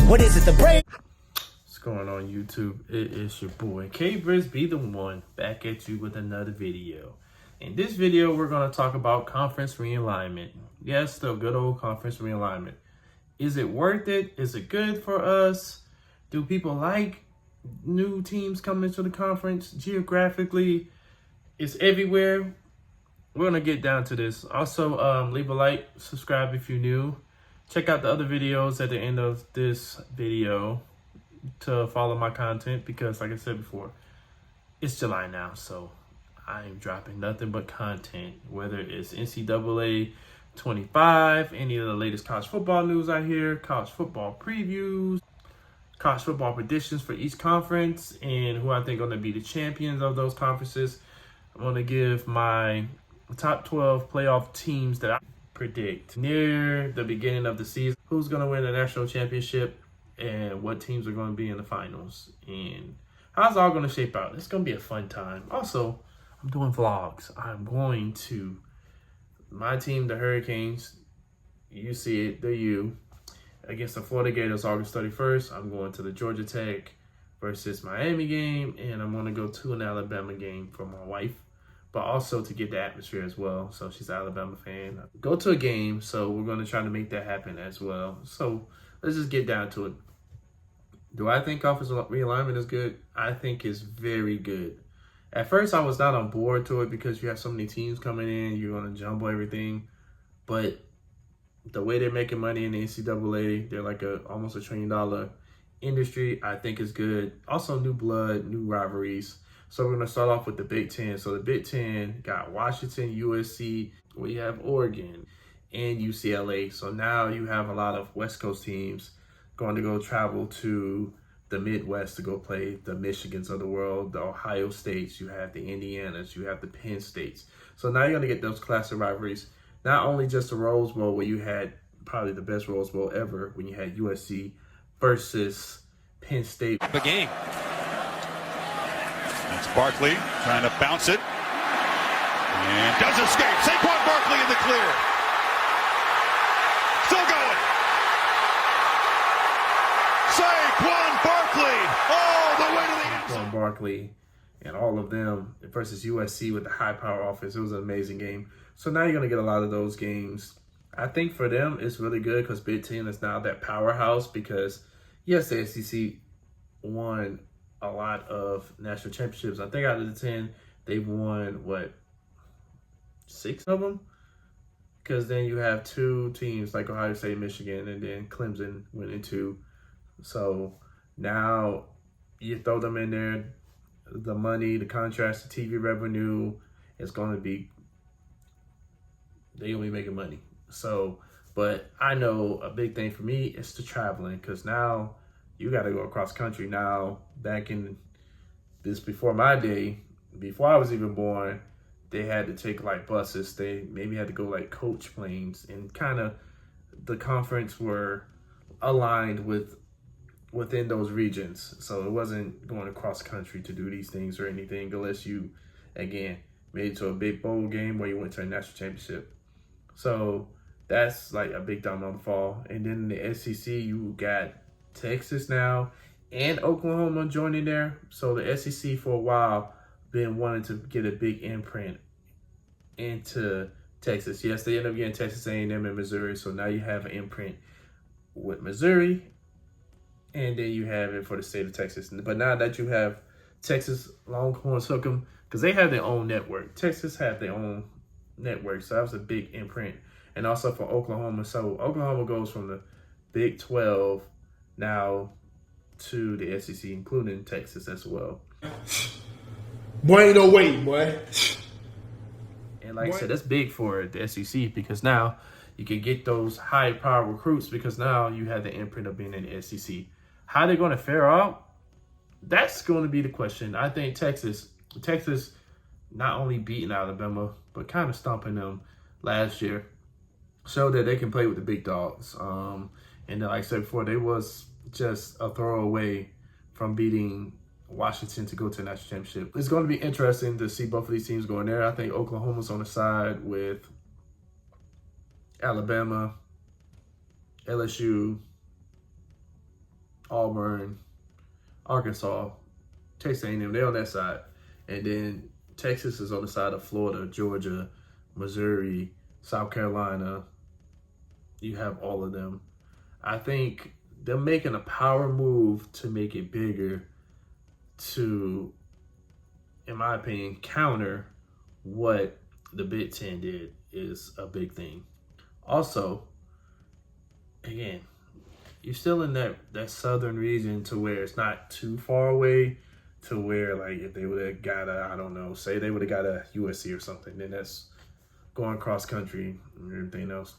What is it, the break? What's going on, YouTube? It is your boy K-Briz Be The One, back at you with another video. In this video, we're going to talk about conference realignment. Yes, the good old conference realignment. Is it worth it? Is it good for us? Do people like new teams coming into the conference geographically? It's everywhere. We're going to get down to this. Also, leave a like, subscribe if you're new. Check out the other videos at the end of this video to follow my content because, like I said before, it's July now, so I am dropping nothing but content, whether it's NCAA 25, any of the latest college football news out here, college football previews, college football predictions for each conference, and who I think are going to be the champions of those conferences. I'm going to give my top 12 playoff teams that I predict near the beginning of the season, who's going to win the national championship and what teams are going to be in the finals and how's it all going to shape out. It's going to be a fun time. Also, I'm doing vlogs. I'm going to my team, the Hurricanes. You see it, the U, against the Florida Gators August 31st. I'm going to the Georgia Tech versus Miami game, and I'm going to go to an Alabama game for my wife, but also to get the atmosphere as well. So she's an Alabama fan. Go to a game, so we're going to try to make that happen as well. So let's just get down to it. Do I think offensive realignment is good? I think it's very good. At first, I was not on board to it because you have so many teams coming in. You're going to jumble everything. But the way they're making money in the NCAA, they're like almost $1 trillion industry. I think is good. Also, new blood, new rivalries. So we're going to start off with the Big Ten. So the Big Ten got Washington, USC, we have Oregon, and UCLA. So now you have a lot of West Coast teams going to go travel to the Midwest to go play the Michigans of the world, the Ohio States, you have the Indianas, you have the Penn States. So now you're going to get those classic rivalries. Not only just the Rose Bowl, where you had probably the best Rose Bowl ever when you had USC versus Penn State. The game. It's Barkley trying to bounce it. And does escape. Saquon Barkley in the clear. Still going. Saquon Barkley all the way to the end zone. Saquon Barkley and all of them versus USC with the high power offense. It was an amazing game. So now you're going to get a lot of those games. I think for them, it's really good because Big Ten is now that powerhouse because, yes, the SEC won a lot of national championships. I think out of the 10, they've won, 6 of them? Because then you have 2 teams like Ohio State, Michigan, and then Clemson went into. So now you throw them in there, the money, the contracts, the TV revenue is going to be, they only making money. So, but I know a big thing for me is the traveling because now you got to go across country. Now, back in this, before my day, before I was even born, they had to take like buses. They maybe had to go like coach planes, and kind of the conference were aligned within those regions. So it wasn't going across country to do these things or anything unless you, again, made it to a big bowl game where you went to a national championship. So that's like a big domino fall. And then in the SEC, you got Texas now and Oklahoma joining there. So the SEC for a while been wanting to get a big imprint into Texas. Yes, they end up getting Texas A&M and Missouri. So now you have an imprint with Missouri, and then you have it for the state of Texas. But now that you have Texas, Longhorns hook them because they have their own network. Texas had their own network, so that was a big imprint. And also for Oklahoma. So Oklahoma goes from the Big 12 now to the SEC, including Texas as well. Boy, ain't no way, boy. And like I said, that's big for the SEC because now you can get those high-power recruits because now you have the imprint of being in the SEC. How they're going to fare out, that's going to be the question. I think Texas not only beating Alabama, but kind of stomping them last year, showed that they can play with the big dogs. And like I said before, they was just a throwaway from beating Washington to go to the national championship. It's going to be interesting to see both of these teams going there. I think Oklahoma's on the side with Alabama, LSU, Auburn, Arkansas, Texas A&M. They're on that side. And then Texas is on the side of Florida, Georgia, Missouri, South Carolina. You have all of them. I think they're making a power move to make it bigger to, in my opinion, counter what the Big Ten did is a big thing. Also, again, you're still in that southern region to where it's not too far away to where, like, if they would have got a, I don't know, say they would have got a USC or something, then that's going cross country and everything else.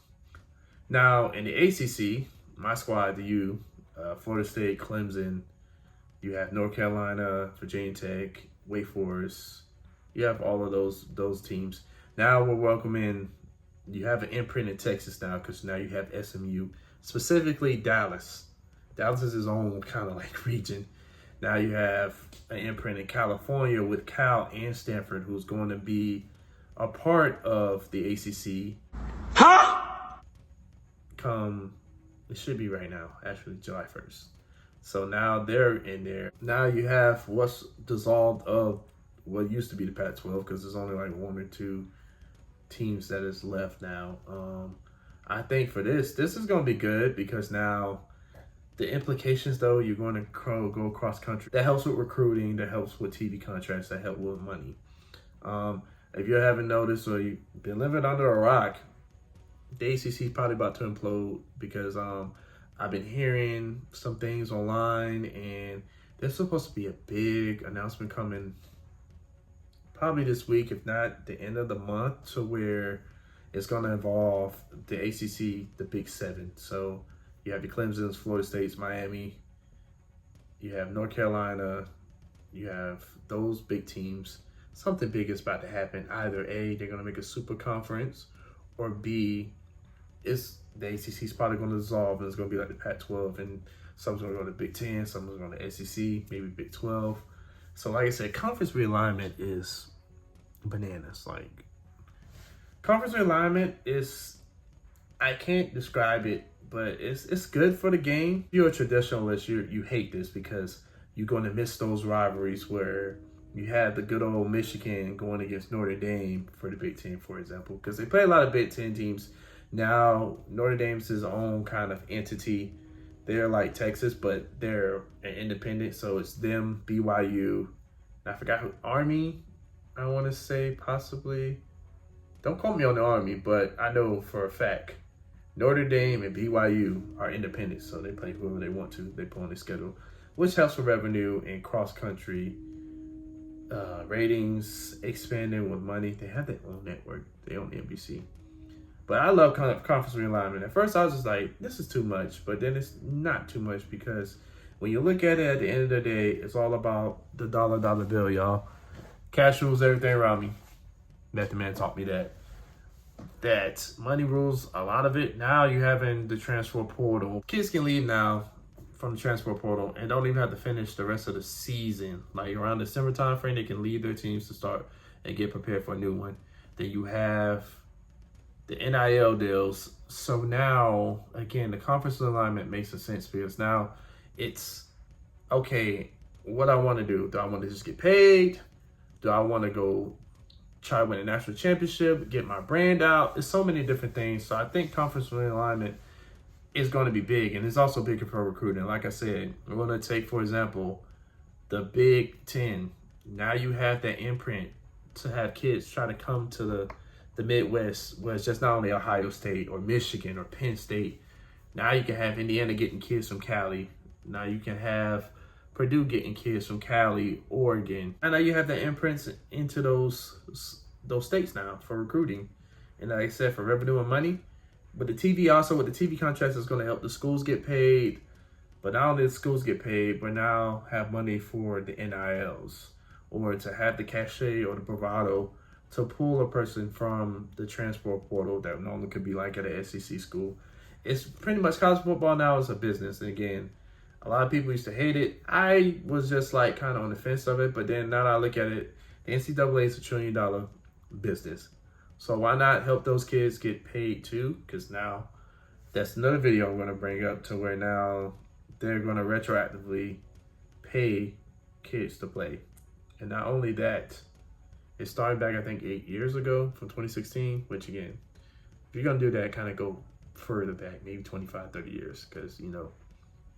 Now, in the ACC, my squad, the U, Florida State, Clemson, you have North Carolina, Virginia Tech, Wake Forest. You have all of those teams. Now we're welcoming, you have an imprint in Texas now because now you have SMU, specifically Dallas. Dallas is his own kind of like region. Now you have an imprint in California with Cal and Stanford, who's going to be a part of the ACC. Come, it should be right now, actually July 1st. So now they're in there. Now you have what's dissolved of what used to be the Pac-12 because there's only like one or two teams that is left now. I think for this is going to be good because now the implications, though, you're going to go cross country. That helps with recruiting. That helps with TV contracts. That helps with money. If you haven't noticed or you've been living under a rock, the ACC is probably about to implode because I've been hearing some things online and there's supposed to be a big announcement coming probably this week, if not the end of the month, to where it's going to involve the ACC, the Big Seven. So you have your Clemson's, Florida State's, Miami, you have North Carolina, you have those big teams. Something big is about to happen. Either A, they're going to make a super conference, or B, the ACC is probably going to dissolve and it's going to be like the Pac-12 and some's going to go to Big Ten, someone's going to SEC, maybe Big 12. So like I said, conference realignment is bananas. Like, conference realignment is, I can't describe it, but it's good for the game. If you're a traditionalist, you hate this because you're going to miss those rivalries where you had the good old Michigan going against Notre Dame for the Big Ten, for example, because they play a lot of Big Ten teams. Now, Notre Dame's his own kind of entity. They're like Texas, but they're an independent, so it's them, BYU. I forgot who, Army, I want to say possibly. Don't quote me on the Army, but I know for a fact Notre Dame and BYU are independent, so they play whoever they want to. They put on their schedule, which helps with revenue and cross-country ratings, expanding with money. They have their own network. They own NBC. But I love conference realignment. At first, I was just like, this is too much. But then it's not too much because when you look at it at the end of the day, it's all about the dollar bill, y'all. Cash rules everything around me. Method Man taught me that. That money rules a lot of it. Now you having the transfer portal. Kids can leave now from the transfer portal and don't even have to finish the rest of the season. Like around December time frame, they can leave their teams to start and get prepared for a new one. Then you have the NIL deals. So now, again, the conference alignment makes a sense because now it's, okay, what I want to do. Do I want to just get paid? Do I want to go try to win a national championship, get my brand out? There's so many different things. So I think conference realignment is going to be big, and it's also bigger for recruiting. Like I said, we're going to take, for example, the Big Ten. Now you have that imprint to have kids try to come to the Midwest, where it's just not only Ohio State or Michigan or Penn State. Now you can have Indiana getting kids from Cali. Now you can have Purdue getting kids from Cali, Oregon. And now you have the imprints into those states now for recruiting. And like I said, for revenue and money. But the TV also, with the TV contracts, is going to help the schools get paid. But not only the schools get paid, but now have money for the NILs, or to have the cachet or the bravado to pull a person from the transfer portal that normally could be like at an SEC school. It's pretty much, college football now is a business. And again, A lot of people used to hate it. I was just like kind of on the fence of it, but then now that I look at it, the NCAA is $1 trillion business. So why not help those kids get paid too? Because now that's another video I'm going to bring up to where now they're going to retroactively pay kids to play. And not only that, it started back, I think, 8 years ago from 2016, which again, if you're going to do that, kind of go further back, maybe 25, 30 years. Because, you know,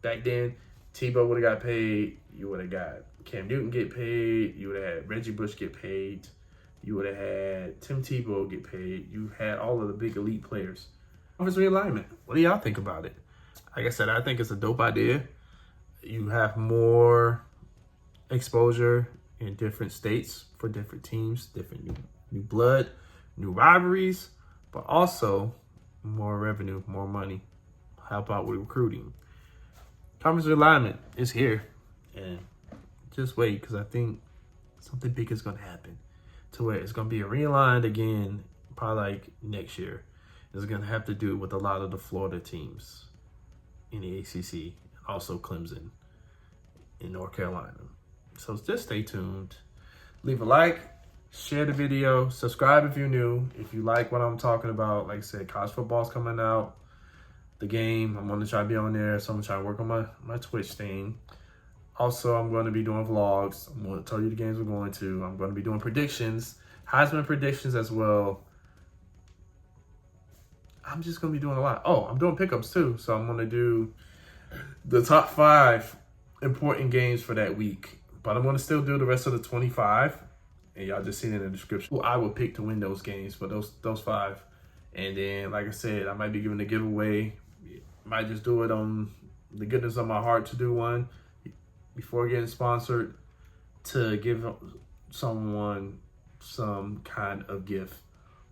back then, Tebow would have got paid. You would have got Cam Newton get paid. You would have had Reggie Bush get paid. You would have had Tim Tebow get paid. You had all of the big elite players. Conference realignment. What do y'all think about it? Like I said, I think it's a dope idea. You have more exposure in different states for different teams, different new blood, new rivalries, but also more revenue, more money. Help out with recruiting. Conference realignment is here, and just wait, because I think something big is going to happen to where it's going to be realigned again, probably like next year. It's going to have to do with a lot of the Florida teams in the ACC, also Clemson in North Carolina. So just stay tuned. Leave a like, share the video, subscribe if you're new. If you like what I'm talking about, like I said, college football's coming out. The game, I'm going to try to be on there, so I'm going to try to work on my Twitch thing. Also, I'm going to be doing vlogs. I'm going to tell you the games we're going to. I'm going to be doing predictions, Heisman predictions as well. I'm just going to be doing a lot. Oh, I'm doing pickups too. So I'm going to do the top 5 important games for that week. But I'm going to still do the rest of the 25. And y'all just seen it in the description. I would pick to win those games for those 5. And then, like I said, I might be giving a giveaway. Might just do it on the goodness of my heart to do one before getting sponsored, to give someone some kind of gift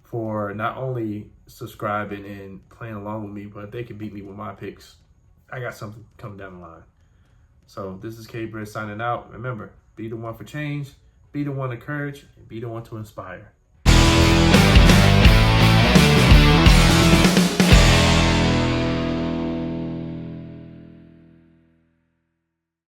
for not only subscribing and playing along with me, but if they can beat me with my picks, I got something coming down the line. So this is K-Briz signing out. Remember, be the one for change, be the one to encourage, and be the one to inspire.